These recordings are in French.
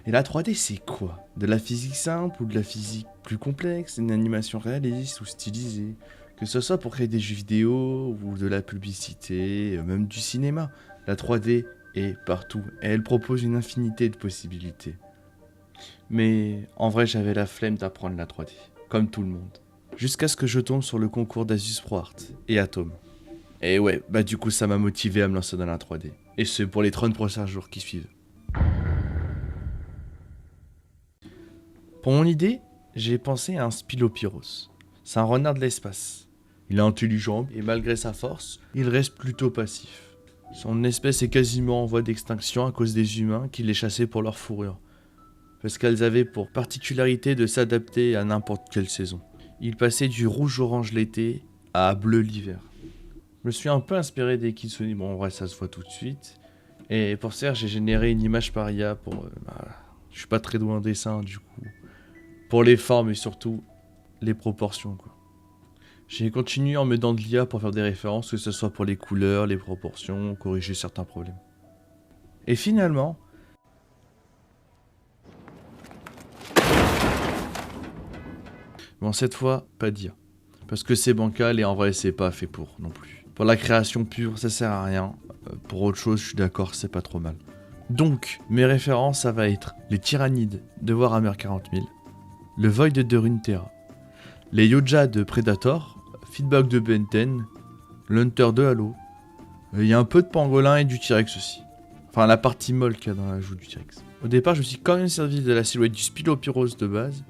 Et la 3D, c'est quoi? De la physique simple ou de la physique plus complexe? Une animation réaliste ou stylisée? Que ce soit pour créer des jeux vidéo ou de la publicité, même du cinéma. La 3D est partout et elle propose une infinité de possibilités. Mais en vrai, j'avais la flemme d'apprendre la 3D, comme tout le monde. Jusqu'à ce que je tombe sur le concours d'Asus ProArt et Atom. Et ouais, bah du coup ça m'a motivé à me lancer dans la 3D. Et ce pour les 30 prochains jours qui suivent. Pour mon idée, j'ai pensé à un Spilopyros. C'est un renard de l'espace. Il est intelligent et malgré sa force, il reste plutôt passif. Son espèce est quasiment en voie d'extinction à cause des humains qui les chassaient pour leur fourrure. Parce qu'elles avaient pour particularité de s'adapter à n'importe quelle saison. Il passait du rouge-orange l'été à bleu l'hiver. Je me suis un peu inspiré des Kitsune, bon en vrai ça se voit tout de suite. Et pour ça j'ai généré une image par IA pour... je suis pas très doué en dessin du coup. Pour les formes et surtout les proportions quoi. J'ai continué en m'aidant de l'IA pour faire des références, que ce soit pour les couleurs, les proportions, corriger certains problèmes. Et finalement... Bon cette fois, pas d'IA. Parce que c'est bancal et en vrai c'est pas fait pour non plus. Pour la création pure, ça sert à rien. Pour autre chose, je suis d'accord, c'est pas trop mal. Donc, mes références, ça va être les Tyrannides de Warhammer 40 000, le Void de Runeterra, les Yoja de Predator, Feedback de Ben 10, l'Hunter de Halo. Il y a un peu de pangolin et du T-Rex aussi. Enfin, la partie molle qu'il y a dans la joue du T-Rex. Au départ, je me suis quand même servi de la silhouette du Spilopyros de base,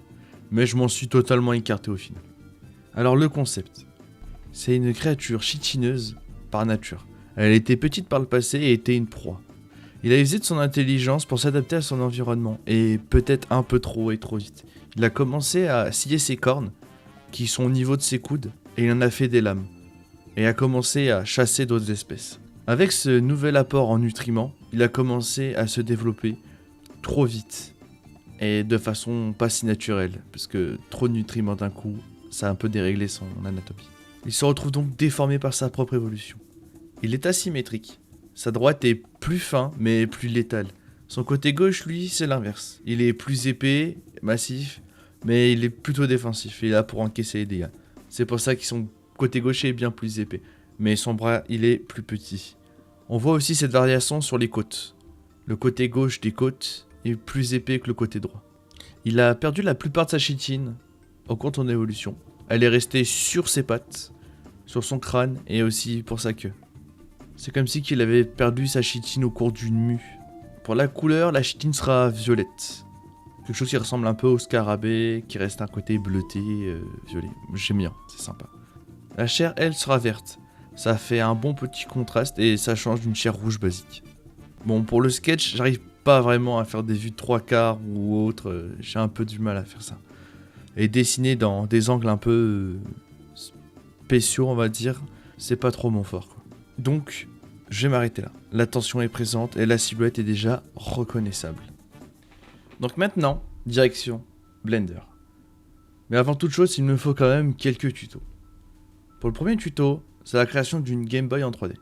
mais je m'en suis totalement écarté au final. Alors, le concept. C'est une créature chitineuse par nature. Elle était petite par le passé et était une proie. Il a usé de son intelligence pour s'adapter à son environnement, et peut-être un peu trop et trop vite. Il a commencé à scier ses cornes, qui sont au niveau de ses coudes, et il en a fait des lames, et a commencé à chasser d'autres espèces. Avec ce nouvel apport en nutriments, il a commencé à se développer trop vite, et de façon pas si naturelle, parce que trop de nutriments d'un coup, ça a un peu déréglé son anatomie. Il se retrouve donc déformé par sa propre évolution. Il est asymétrique. Sa droite est plus fin, mais plus létale. Son côté gauche, lui, c'est l'inverse. Il est plus épais, massif, mais il est plutôt défensif. Il est là pour encaisser les dégâts. C'est pour ça que son côté gaucher est bien plus épais. Mais son bras, il est plus petit. On voit aussi cette variation sur les côtes. Le côté gauche des côtes est plus épais que le côté droit. Il a perdu la plupart de sa chitine au cours de son évolution. Elle est restée sur ses pattes, sur son crâne et aussi pour sa queue. C'est comme si il avait perdu sa chitine au cours d'une mue. Pour la couleur, la chitine sera violette. Quelque chose qui ressemble un peu au scarabée, qui reste un côté bleuté, violet. J'aime bien, c'est sympa. La chair, elle, sera verte. Ça fait un bon petit contraste et ça change d'une chair rouge basique. Bon, pour le sketch, j'arrive pas vraiment à faire des vues de 3/4 ou autre. J'ai un peu du mal à faire ça. Et dessiner dans des angles un peu spéciaux, on va dire, c'est pas trop mon fort, quoi. Donc, je vais m'arrêter là. La tension est présente et la silhouette est déjà reconnaissable. Donc maintenant, direction Blender. Mais avant toute chose, il me faut quand même quelques tutos. Pour le premier tuto, c'est la création d'une Game Boy en 3D.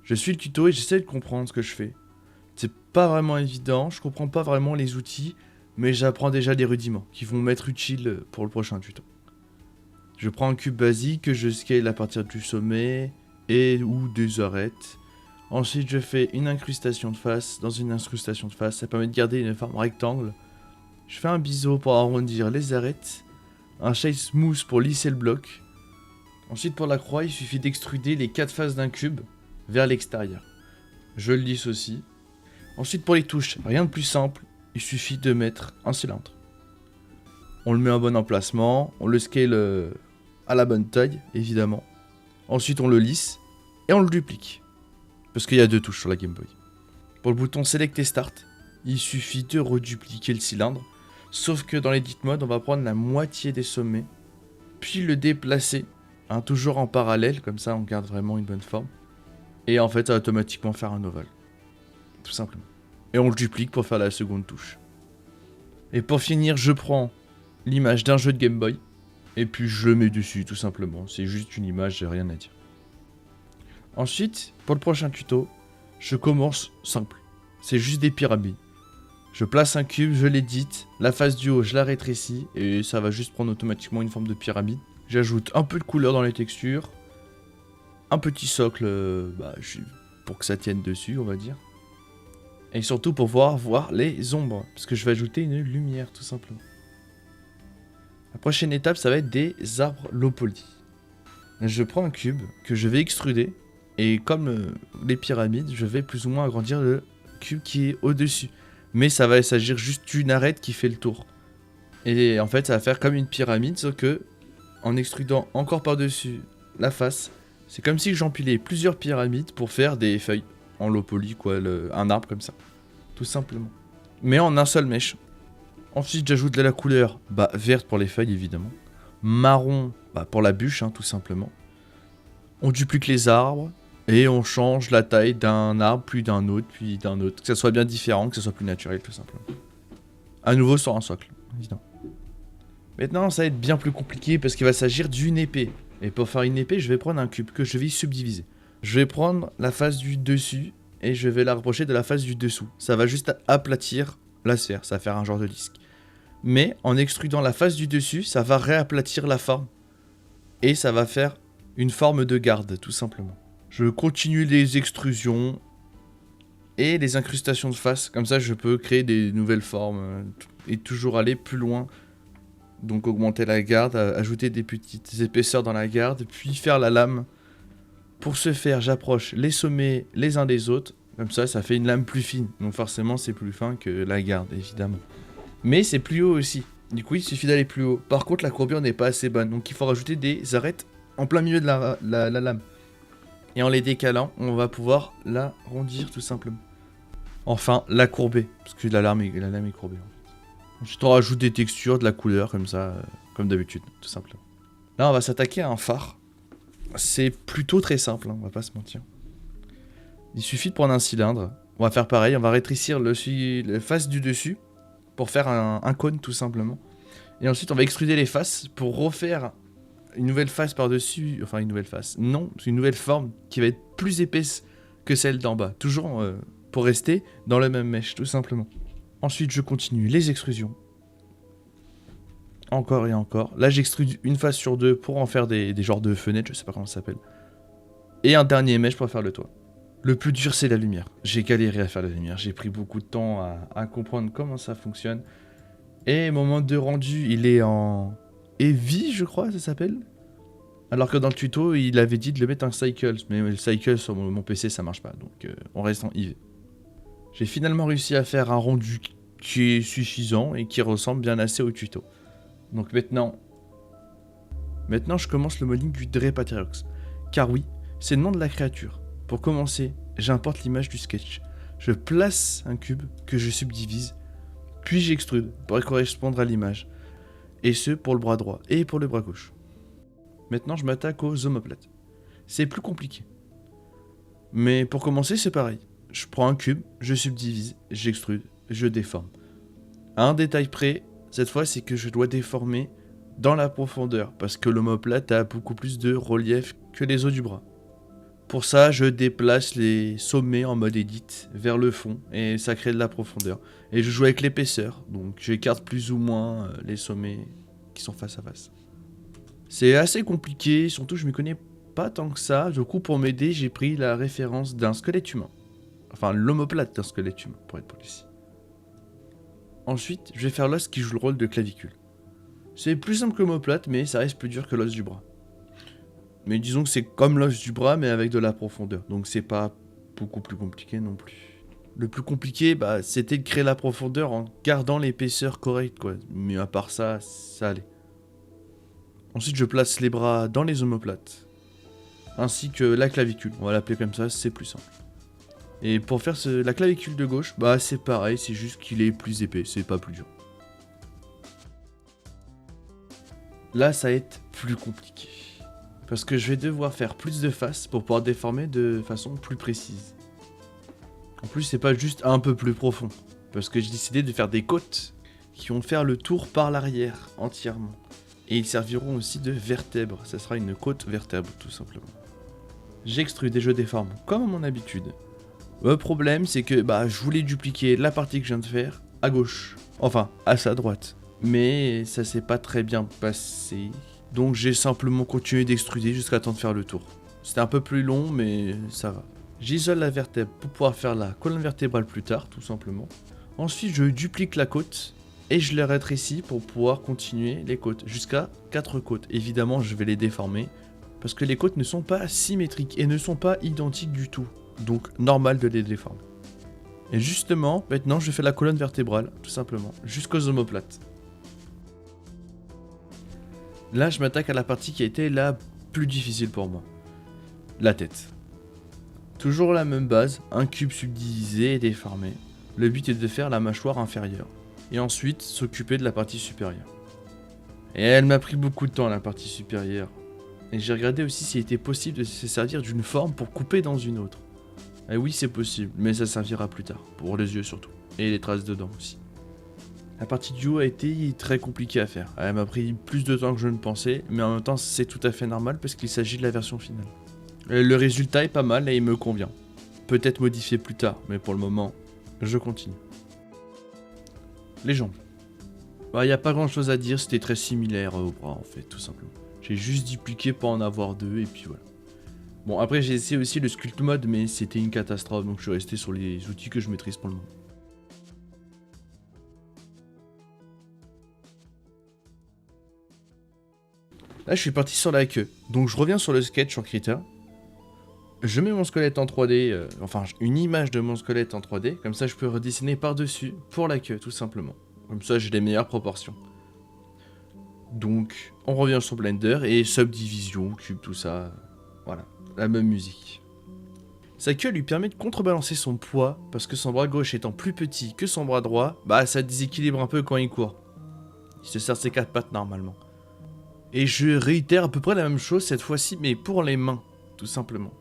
Je suis le tuto et j'essaie de comprendre ce que je fais. C'est pas vraiment évident, je comprends pas vraiment les outils, mais j'apprends déjà des rudiments qui vont m'être utiles pour le prochain tuto. Je prends un cube basique que je scale à partir du sommet et ou des arêtes. Ensuite, je fais une incrustation de face dans une incrustation de face. Ça permet de garder une forme rectangle. Je fais un biseau pour arrondir les arêtes. Un shape smooth pour lisser le bloc. Ensuite, pour la croix, il suffit d'extruder les 4 faces d'un cube vers l'extérieur. Je le lisse aussi. Ensuite, pour les touches, rien de plus simple. Il suffit de mettre un cylindre. On le met en bon emplacement. On le scale à la bonne taille, évidemment. Ensuite, on le lisse et on le duplique. Parce qu'il y a 2 touches sur la Game Boy. Pour le bouton Select et Start, il suffit de redupliquer le cylindre. Sauf que dans l'edit mode, on va prendre la moitié des sommets, puis le déplacer, toujours en parallèle, comme ça on garde vraiment une bonne forme. Et en fait, ça va automatiquement faire un ovale. Tout simplement. Et on le duplique pour faire la seconde touche. Et pour finir, je prends l'image d'un jeu de Game Boy, et puis je le mets dessus, tout simplement. C'est juste une image, j'ai rien à dire. Ensuite, pour le prochain tuto, je commence simple. C'est juste des pyramides. Je place un cube, je l'édite, la face du haut je la rétrécis et ça va juste prendre automatiquement une forme de pyramide. J'ajoute un peu de couleur dans les textures, un petit socle pour que ça tienne dessus on va dire. Et surtout pour pouvoir voir les ombres, parce que je vais ajouter une lumière tout simplement. La prochaine étape ça va être des arbres low poly. Je prends un cube que je vais extruder et comme les pyramides je vais plus ou moins agrandir le cube qui est au-dessus. Mais ça va s'agir juste d'une arête qui fait le tour. Et en fait ça va faire comme une pyramide sauf que en extrudant encore par-dessus la face, c'est comme si j'empilais plusieurs pyramides pour faire des feuilles. En low poly quoi, un arbre comme ça. Tout simplement. Mais en un seul mèche. Ensuite j'ajoute de la couleur verte pour les feuilles évidemment. Marron pour la bûche tout simplement. On duplique les arbres et on change la taille d'un arbre puis d'un autre. Que ça soit bien différent, que ça soit plus naturel tout simplement. À nouveau sur un socle, évidemment. Maintenant ça va être bien plus compliqué parce qu'il va s'agir d'une épée. Et pour faire une épée je vais prendre un cube que je vais subdiviser. Je vais prendre la face du dessus et je vais la rapprocher de la face du dessous. Ça va juste aplatir la sphère, ça va faire un genre de disque. Mais en extrudant la face du dessus, ça va réaplatir la forme. Et ça va faire une forme de garde, tout simplement. Je continue les extrusions et les incrustations de face. Comme ça, je peux créer des nouvelles formes et toujours aller plus loin. Donc augmenter la garde, ajouter des petites épaisseurs dans la garde, puis faire la lame. Pour ce faire, j'approche les sommets les uns des autres. Comme ça, ça fait une lame plus fine. Donc forcément, c'est plus fin que la garde, évidemment. Mais c'est plus haut aussi. Du coup, il suffit d'aller plus haut. Par contre, la courbure n'est pas assez bonne. Donc il faut rajouter des arêtes en plein milieu de la lame. Et en les décalant, on va pouvoir l'arrondir tout simplement. Enfin, la courber. Parce que la lame est courbée. Ensuite, on rajoute des textures, de la couleur, comme ça, comme d'habitude, tout simplement. Là, on va s'attaquer à un phare. C'est plutôt très simple, on va pas se mentir. Il suffit de prendre un cylindre. On va faire pareil, on va rétrécir la face du dessus pour faire un cône tout simplement. Et ensuite on va extruder les faces pour refaire une nouvelle face par-dessus. Enfin une nouvelle face. Non, c'est une nouvelle forme qui va être plus épaisse que celle d'en bas. Toujours pour rester dans le même mèche tout simplement. Ensuite je continue les extrusions. Encore et encore. Là j'extrude une face sur deux pour en faire des genres de fenêtres, je sais pas comment ça s'appelle. Et un dernier mèche pour faire le toit. Le plus dur c'est la lumière. J'ai galéré à faire la lumière, j'ai pris beaucoup de temps à comprendre comment ça fonctionne. Et mon mode de rendu il est en Heavy je crois ça s'appelle. Alors que dans le tuto il avait dit de le mettre en Cycles. Mais le Cycles sur mon PC ça marche pas, donc on reste en IV. J'ai finalement réussi à faire un rendu qui est suffisant et qui ressemble bien assez au tuto. Donc maintenant je commence le modding du Drepatyrox. Car oui, c'est le nom de la créature. Pour commencer, j'importe l'image du sketch. Je place un cube que je subdivise, puis j'extrude pour correspondre à l'image. Et ce pour le bras droit et pour le bras gauche. Maintenant je m'attaque aux omoplates. C'est plus compliqué. Mais pour commencer c'est pareil. Je prends un cube, je subdivise, j'extrude, je déforme. À un détail près, cette fois c'est que je dois déformer dans la profondeur, parce que l'omoplate a beaucoup plus de relief que les os du bras. Pour ça, je déplace les sommets en mode edit vers le fond, et ça crée de la profondeur. Et je joue avec l'épaisseur, donc j'écarte plus ou moins les sommets qui sont face à face. C'est assez compliqué, surtout je ne m'y connais pas tant que ça. Du coup, pour m'aider, j'ai pris la référence d'un squelette humain. Enfin, l'omoplate d'un squelette humain, pour être précis. Ensuite, je vais faire l'os qui joue le rôle de clavicule. C'est plus simple que l'omoplate, mais ça reste plus dur que l'os du bras. Mais disons que c'est comme l'os du bras, mais avec de la profondeur. Donc c'est pas beaucoup plus compliqué non plus. Le plus compliqué, c'était de créer la profondeur en gardant l'épaisseur correcte, quoi. Mais à part ça, ça allait. Ensuite, je place les bras dans les omoplates. Ainsi que la clavicule. On va l'appeler comme ça, c'est plus simple. Et pour faire la clavicule de gauche, c'est pareil, c'est juste qu'il est plus épais, c'est pas plus dur. Là, ça va être plus compliqué. Parce que je vais devoir faire plus de faces pour pouvoir déformer de façon plus précise. En plus, c'est pas juste un peu plus profond. Parce que j'ai décidé de faire des côtes qui vont faire le tour par l'arrière entièrement. Et ils serviront aussi de vertèbres. Ça sera une côte vertèbre, tout simplement. J'extrude et je déforme comme à mon habitude. Le problème, c'est que je voulais dupliquer la partie que je viens de faire à gauche. Enfin, à sa droite. Mais ça s'est pas très bien passé. Donc j'ai simplement continué d'extruder jusqu'à temps de faire le tour. C'était un peu plus long, mais ça va. J'isole la vertèbre pour pouvoir faire la colonne vertébrale plus tard, tout simplement. Ensuite, je duplique la côte et je les rétrécis pour pouvoir continuer les côtes, jusqu'à 4 côtes. Évidemment, je vais les déformer, parce que les côtes ne sont pas symétriques et ne sont pas identiques du tout. Donc, normal de les déformer. Et justement, maintenant, je fais la colonne vertébrale, tout simplement, jusqu'aux omoplates. Là, je m'attaque à la partie qui a été la plus difficile pour moi. La tête. Toujours la même base, un cube subdivisé et déformé. Le but est de faire la mâchoire inférieure. Et ensuite, s'occuper de la partie supérieure. Et elle m'a pris beaucoup de temps, la partie supérieure. Et j'ai regardé aussi s'il était possible de se servir d'une forme pour couper dans une autre. Et oui, c'est possible, mais ça servira plus tard, pour les yeux surtout. Et les traces dedans aussi. La partie du haut a été très compliquée à faire. Elle m'a pris plus de temps que je ne pensais, mais en même temps, c'est tout à fait normal parce qu'il s'agit de la version finale. Le résultat est pas mal et il me convient. Peut-être modifié plus tard, mais pour le moment, je continue. Les jambes. Il n'y a pas grand chose à dire, c'était très similaire au bras en fait, tout simplement. J'ai juste dupliqué pour en avoir deux et puis voilà. Bon, après j'ai essayé aussi le sculpt mode, mais c'était une catastrophe, donc je suis resté sur les outils que je maîtrise pour le moment. Là, je suis parti sur la queue, donc je reviens sur le sketch en Krita. Je mets mon squelette en 3D, enfin une image de mon squelette en 3D, comme ça je peux redessiner par-dessus pour la queue, tout simplement. Comme ça j'ai les meilleures proportions. Donc, on revient sur Blender et subdivision, cube, tout ça. Voilà, la même musique. Sa queue lui permet de contrebalancer son poids, parce que son bras gauche étant plus petit que son bras droit, bah ça déséquilibre un peu quand il court. Il se sert de ses 4 pattes normalement. Et je réitère à peu près la même chose cette fois-ci, mais pour les mains, tout simplement.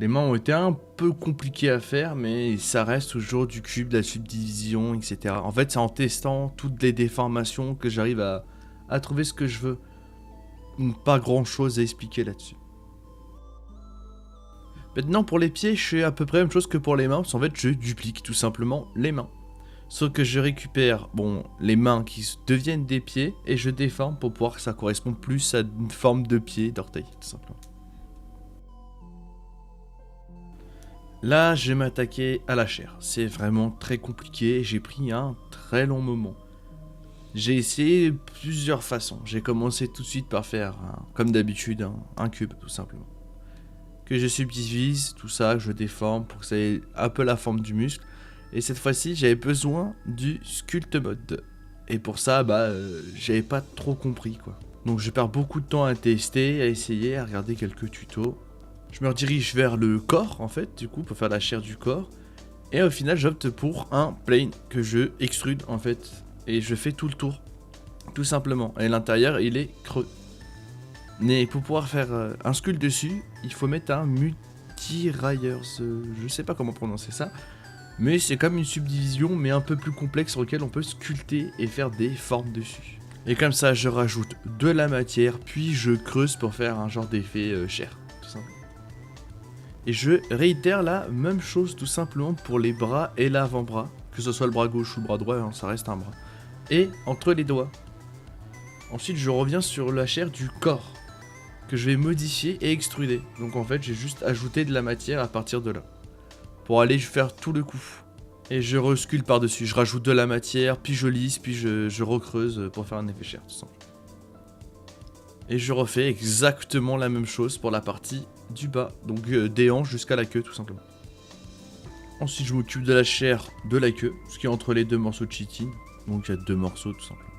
Les mains ont été un peu compliquées à faire, mais ça reste toujours du cube, de la subdivision, etc. En fait, c'est en testant toutes les déformations que j'arrive à trouver ce que je veux. Pas grand-chose à expliquer là-dessus. Maintenant, pour les pieds, je fais à peu près la même chose que pour les mains, parce qu'en fait, je duplique tout simplement les mains. Sauf que je récupère, les mains qui deviennent des pieds, et je déforme pour pouvoir que ça corresponde plus à une forme de pied, d'orteil, tout simplement. Là, je vais m'attaquer à la chair. C'est vraiment très compliqué, j'ai pris un très long moment. J'ai essayé plusieurs façons. J'ai commencé tout de suite par faire, comme d'habitude, un cube, tout simplement. Que je subdivise, tout ça, que je déforme pour que ça ait un peu la forme du muscle. Et cette fois-ci, j'avais besoin du sculpt mode. Et pour ça, j'avais pas trop compris, quoi. Donc je perds beaucoup de temps à tester, à essayer, à regarder quelques tutos. Je me redirige vers le corps, en fait, du coup, pour faire la chair du corps. Et au final, j'opte pour un plane que je extrude, en fait. Et je fais tout le tour, tout simplement. Et l'intérieur, il est creux. Mais pour pouvoir faire un sculpt dessus, il faut mettre un multirailleurs. Je sais pas comment prononcer ça. Mais c'est comme une subdivision, mais un peu plus complexe, sur lequel on peut sculpter et faire des formes dessus. Et comme ça, je rajoute de la matière, puis je creuse pour faire un genre d'effet chair, tout simplement. Et je réitère la même chose tout simplement pour les bras et l'avant-bras. Que ce soit le bras gauche ou le bras droit, ça reste un bras. Et entre les doigts. Ensuite, je reviens sur la chair du corps, que je vais modifier et extruder. Donc en fait, j'ai juste ajouté de la matière à partir de là. Pour aller faire tout le coup. Et je resculpte par-dessus. Je rajoute de la matière, puis je lisse, puis je recreuse pour faire un effet chair, tout simplement. Et je refais exactement la même chose pour la partie du bas. Donc des hanches jusqu'à la queue, tout simplement. Ensuite, je m'occupe de la chair de la queue, ce qui est entre les deux morceaux de chitine. Donc il y a 2 morceaux, tout simplement.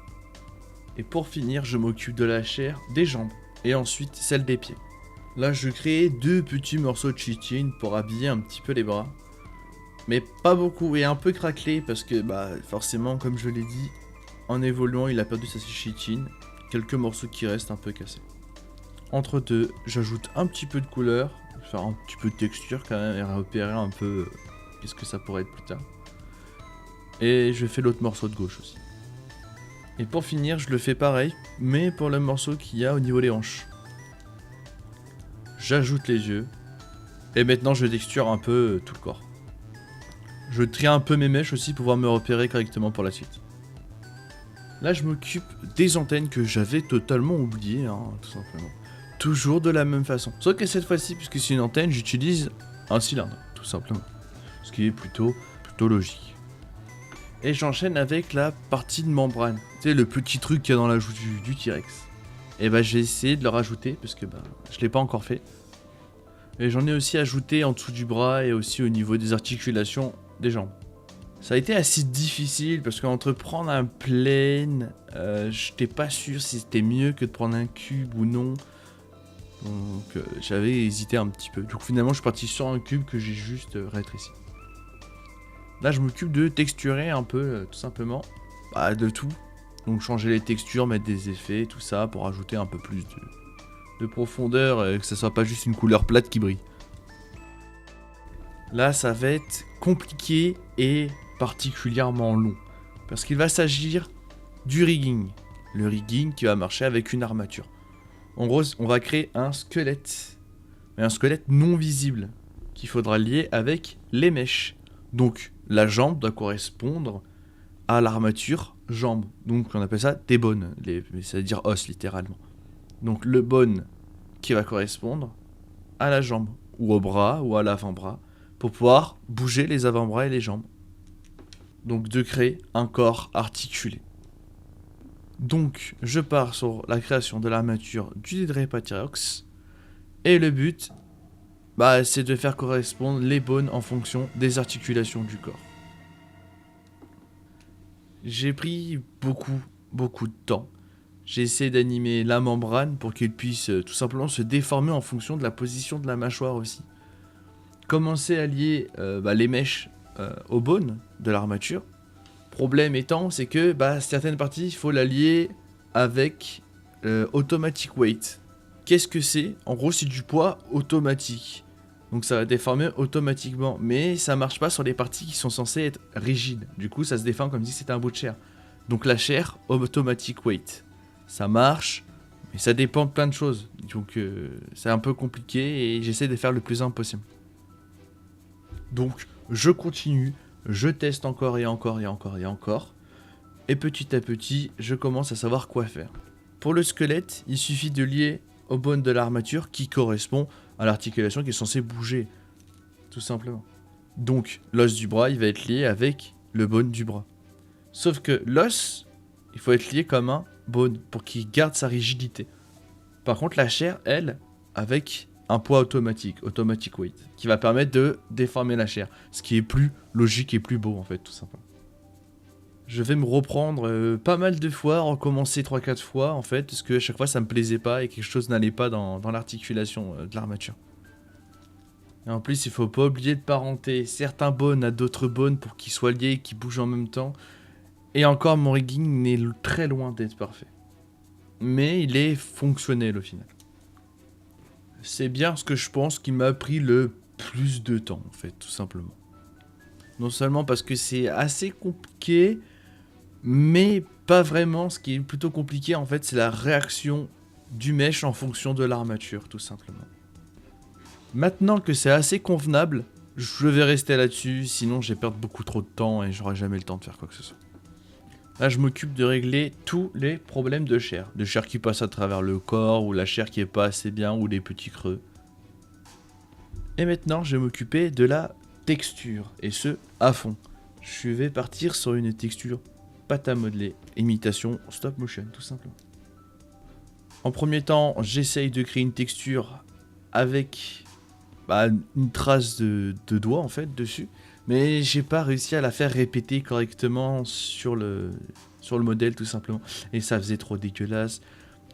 Et pour finir, je m'occupe de la chair des jambes. Et ensuite, celle des pieds. Là, je crée 2 petits morceaux de chitine pour habiller un petit peu les bras. Mais pas beaucoup, et un peu craquelé, parce que, forcément, comme je l'ai dit, en évoluant, il a perdu sa chitine. Quelques morceaux qui restent un peu cassés. Entre deux, j'ajoute un petit peu de couleur, faire un petit peu de texture quand même, et repérer un peu qu'est-ce que ça pourrait être plus tard. Et je fais l'autre morceau de gauche aussi. Et pour finir, je le fais pareil, mais pour le morceau qu'il y a au niveau des hanches. J'ajoute les yeux, et maintenant je texture un peu tout le corps. Je trie un peu mes mèches aussi pour pouvoir me repérer correctement pour la suite. Là, je m'occupe des antennes que j'avais totalement oubliées, hein, tout simplement. Toujours de la même façon. Sauf que cette fois-ci, puisque c'est une antenne, j'utilise un cylindre, tout simplement. Ce qui est plutôt logique. Et j'enchaîne avec la partie de membrane. Tu sais, le petit truc qu'il y a dans la joue du T-Rex. Et bah, j'ai essayé de le rajouter, parce que bah, je l'ai pas encore fait. Et j'en ai aussi ajouté en dessous du bras et aussi au niveau des articulations des jambes. Ça a été assez difficile parce qu'entre prendre un plane, j'étais pas sûr si c'était mieux que de prendre un cube ou non. Donc j'avais hésité un petit peu. Donc finalement je suis parti sur un cube que j'ai juste rétréci. Là je m'occupe de texturer un peu tout simplement. Bah, de tout. Donc changer les textures, mettre des effets, tout ça pour ajouter un peu plus de profondeur et que ça soit pas juste une couleur plate qui brille. Là ça va être compliqué et particulièrement long. Parce qu'il va s'agir du rigging. Le rigging qui va marcher avec une armature. En gros, on va créer un squelette. Mais un squelette non visible. Qu'il faudra lier avec les mèches. Donc, la jambe doit correspondre à l'armature jambe. Donc, on appelle ça des bones. C'est-à-dire os, littéralement. Donc, le bone qui va correspondre à la jambe. Ou au bras, ou à l'avant-bras. Pour pouvoir bouger les avant-bras et les jambes. Donc, de créer un corps articulé. Donc, je pars sur la création de l'armature du Didrepathyrox. Et le but, bah, c'est de faire correspondre les bones en fonction des articulations du corps. J'ai pris beaucoup de temps. J'ai essayé d'animer la membrane pour qu'elle puisse tout simplement se déformer en fonction de la position de la mâchoire aussi. Commencer à lier les mèches aux bones de l'armature. Problème étant, c'est que certaines parties, il faut la lier avec automatic weight. Qu'est-ce que c'est ? En gros, c'est du poids automatique. Donc ça va déformer automatiquement. Mais ça marche pas sur les parties qui sont censées être rigides. Du coup, ça se déforme comme si c'était un bout de chair. Donc la chair, automatic weight. Ça marche, mais ça dépend de plein de choses. Donc c'est un peu compliqué et j'essaie de faire le plus simple possible. Donc je continue. Je teste encore et encore. Et petit à petit, je commence à savoir quoi faire. Pour le squelette, il suffit de lier au bone de l'armature qui correspond à l'articulation qui est censée bouger. Tout simplement. Donc, l'os du bras, il va être lié avec le bone du bras. Sauf que l'os, il faut être lié comme un bone pour qu'il garde sa rigidité. Par contre, la chair, elle, avec un poids automatique weight, qui va permettre de déformer la chair, ce qui est plus logique et plus beau en fait, tout simplement. Je vais me reprendre pas mal de fois, recommencer 3-4 fois en fait, parce que à chaque fois ça me plaisait pas et quelque chose n'allait pas dans l'articulation de l'armature. Et en plus, il faut pas oublier de parenter certains bones à d'autres bones pour qu'ils soient liés et qu'ils bougent en même temps. Et encore, mon rigging n'est très loin d'être parfait. Mais il est fonctionnel au final. C'est bien ce que je pense qui m'a pris le plus de temps, en fait, tout simplement. Non seulement parce que c'est assez compliqué, mais pas vraiment. Ce qui est plutôt compliqué, en fait, c'est la réaction du mesh en fonction de l'armature, tout simplement. Maintenant que c'est assez convenable, je vais rester là-dessus, sinon je vais perdre beaucoup trop de temps et j'aurai jamais le temps de faire quoi que ce soit. Là, je m'occupe de régler tous les problèmes de chair qui passe à travers le corps, ou la chair qui est pas assez bien, ou les petits creux. Et maintenant, je vais m'occuper de la texture, et ce, à fond. Je vais partir sur une texture pâte à modeler, imitation stop motion, tout simplement. En premier temps, j'essaye de créer une texture avec une trace de doigt, en fait, dessus. Mais j'ai pas réussi à la faire répéter correctement sur le modèle tout simplement. Et ça faisait trop dégueulasse.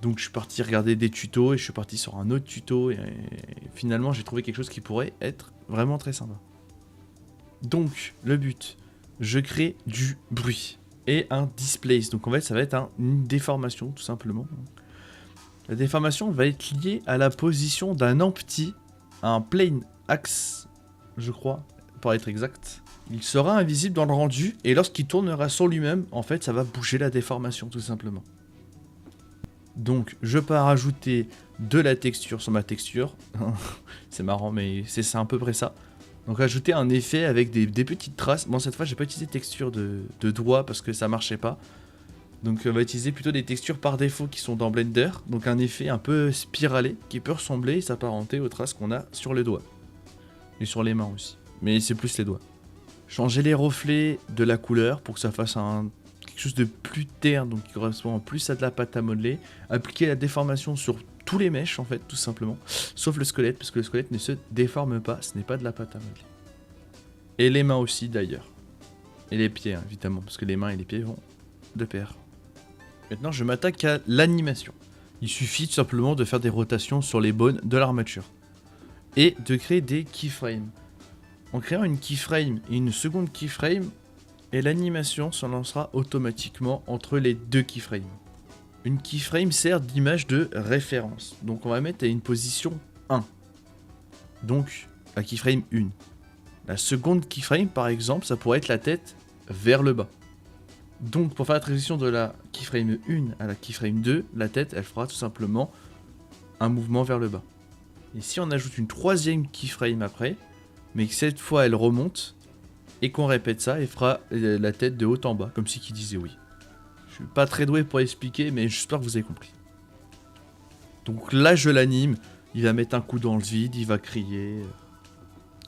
Donc je suis parti regarder des tutos et je suis parti sur un autre tuto. Et finalement j'ai trouvé quelque chose qui pourrait être vraiment très sympa. Donc le but, je crée du bruit et un displace. Donc en fait ça va être une déformation tout simplement. La déformation va être liée à la position d'un empty, un plane axe, je crois. Pour être exact, il sera invisible dans le rendu et lorsqu'il tournera sur lui-même, en fait, ça va bouger la déformation tout simplement. Donc, je pars rajouter de la texture sur ma texture. C'est marrant, mais c'est à peu près ça. Donc ajouter un effet avec des petites traces. Bon, cette fois, j'ai pas utilisé texture de doigt parce que ça marchait pas. Donc on va utiliser plutôt des textures par défaut qui sont dans Blender. Donc un effet un peu spiralé qui peut ressembler et s'apparenter aux traces qu'on a sur les doigts. Et sur les mains aussi. Mais c'est plus les doigts. Changer les reflets de la couleur pour que ça fasse quelque chose de plus terne, donc qui correspond plus à de la pâte à modeler. Appliquer la déformation sur tous les mèches en fait, tout simplement. Sauf le squelette, parce que le squelette ne se déforme pas, ce n'est pas de la pâte à modeler. Et les mains aussi d'ailleurs. Et les pieds hein, évidemment, parce que les mains et les pieds vont de pair. Maintenant je m'attaque à l'animation. Il suffit tout simplement de faire des rotations sur les bones de l'armature. Et de créer des keyframes. En créant une keyframe et une seconde keyframe, et l'animation se lancera automatiquement entre les deux keyframes. Une keyframe sert d'image de référence. Donc on va mettre à une position 1. Donc la keyframe 1. La seconde keyframe par exemple, ça pourrait être la tête vers le bas. Donc pour faire la transition de la keyframe 1 à la keyframe 2, la tête elle fera tout simplement un mouvement vers le bas. Et si on ajoute une troisième keyframe après, mais que cette fois elle remonte, et qu'on répète ça, elle fera la tête de haut en bas, comme si qui disait oui. Je suis pas très doué pour expliquer, mais j'espère que vous avez compris. Donc là je l'anime, il va mettre un coup dans le vide, il va crier,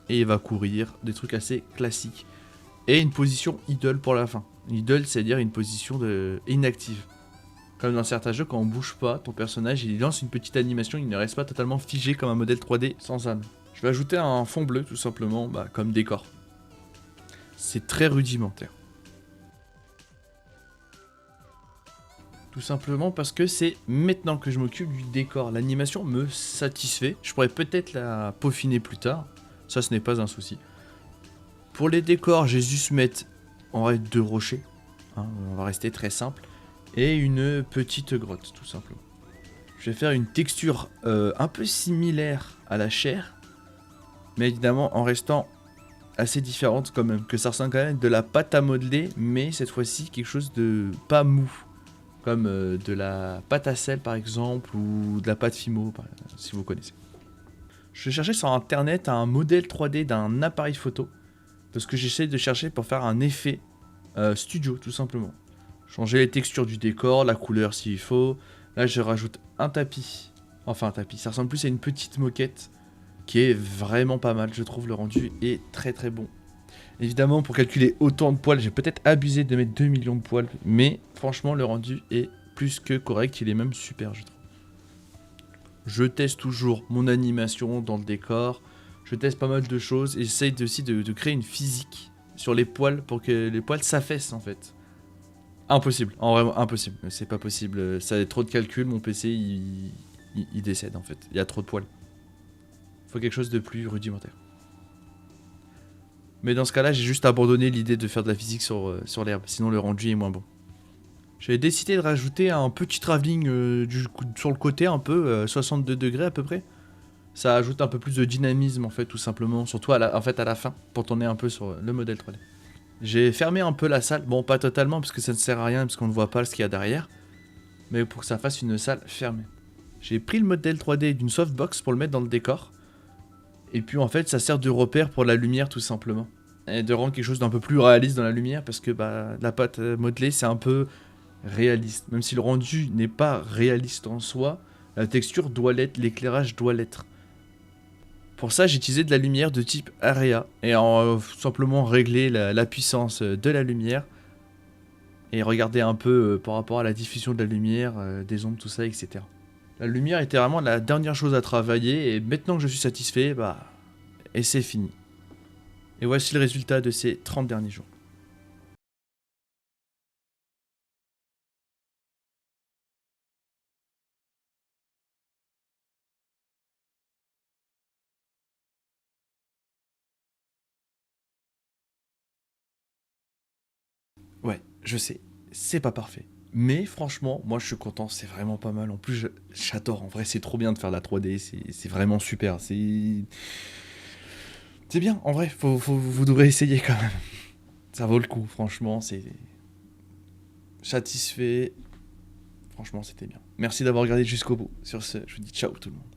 et il va courir, des trucs assez classiques. Et une position idle pour la fin. Idle, c'est-à-dire une position inactive. Comme dans certains jeux, quand on bouge pas, ton personnage il lance une petite animation, il ne reste pas totalement figé comme un modèle 3D sans âme. Je vais ajouter un fond bleu tout simplement, comme décor. C'est très rudimentaire. Tout simplement parce que c'est maintenant que je m'occupe du décor. L'animation me satisfait. Je pourrais peut-être la peaufiner plus tard. Ça, ce n'est pas un souci. Pour les décors, j'ai juste mettre en règle 2 rochers. Hein, on va rester très simple. Et une petite grotte, tout simplement. Je vais faire une texture un peu similaire à la chair. Mais évidemment, en restant assez différente quand même. Que ça ressemble quand même de la pâte à modeler. Mais cette fois-ci, quelque chose de pas mou. Comme de la pâte à sel par exemple, ou de la pâte Fimo, si vous connaissez. Je cherchais sur internet un modèle 3D d'un appareil photo. Parce que j'essaie de chercher pour faire un effet studio, tout simplement. Changer les textures du décor, la couleur s'il faut. Là, je rajoute un tapis. Enfin, un tapis. Ça ressemble plus à une petite moquette qui est vraiment pas mal. Je trouve le rendu est très très bon. Évidemment, pour calculer autant de poils, j'ai peut-être abusé de mettre 2 millions de poils. Mais franchement, le rendu est plus que correct. Il est même super, je trouve. Je teste toujours mon animation dans le décor. Je teste pas mal de choses. Et j'essaye aussi de créer une physique sur les poils pour que les poils s'affaissent en fait. Impossible. En vrai, impossible. C'est pas possible. Ça a trop de calculs. Mon PC, il décède en fait. Il y a trop de poils. Faut quelque chose de plus rudimentaire. Mais dans ce cas-là, j'ai juste abandonné l'idée de faire de la physique sur l'herbe, sinon le rendu est moins bon. J'avais décidé de rajouter un petit travelling sur le côté, un peu, 62 degrés à peu près. Ça ajoute un peu plus de dynamisme en fait, tout simplement, surtout à la fin, pour tourner un peu sur le modèle 3D. J'ai fermé un peu la salle, bon pas totalement, parce que ça ne sert à rien, parce qu'on ne voit pas ce qu'il y a derrière. Mais pour que ça fasse une salle fermée. J'ai pris le modèle 3D d'une softbox pour le mettre dans le décor. Et puis en fait ça sert de repère pour la lumière tout simplement. Et de rendre quelque chose d'un peu plus réaliste dans la lumière parce que la pâte modelée c'est un peu réaliste. Même si le rendu n'est pas réaliste en soi, la texture doit l'être, l'éclairage doit l'être. Pour ça j'ai utilisé de la lumière de type Area et simplement régler la puissance de la lumière. Et regarder un peu par rapport à la diffusion de la lumière, des ombres, tout ça, etc. La lumière était vraiment la dernière chose à travailler et maintenant que je suis satisfait, et c'est fini. Et voici le résultat de ces 30 derniers jours. Ouais, je sais, c'est pas parfait. Mais franchement, moi je suis content, c'est vraiment pas mal. En plus, j'adore, en vrai, c'est trop bien de faire de la 3D, c'est vraiment super. C'est bien, en vrai, vous devrez essayer quand même. Ça vaut le coup, franchement, c'est satisfait. Franchement, c'était bien. Merci d'avoir regardé jusqu'au bout. Sur ce, je vous dis ciao tout le monde.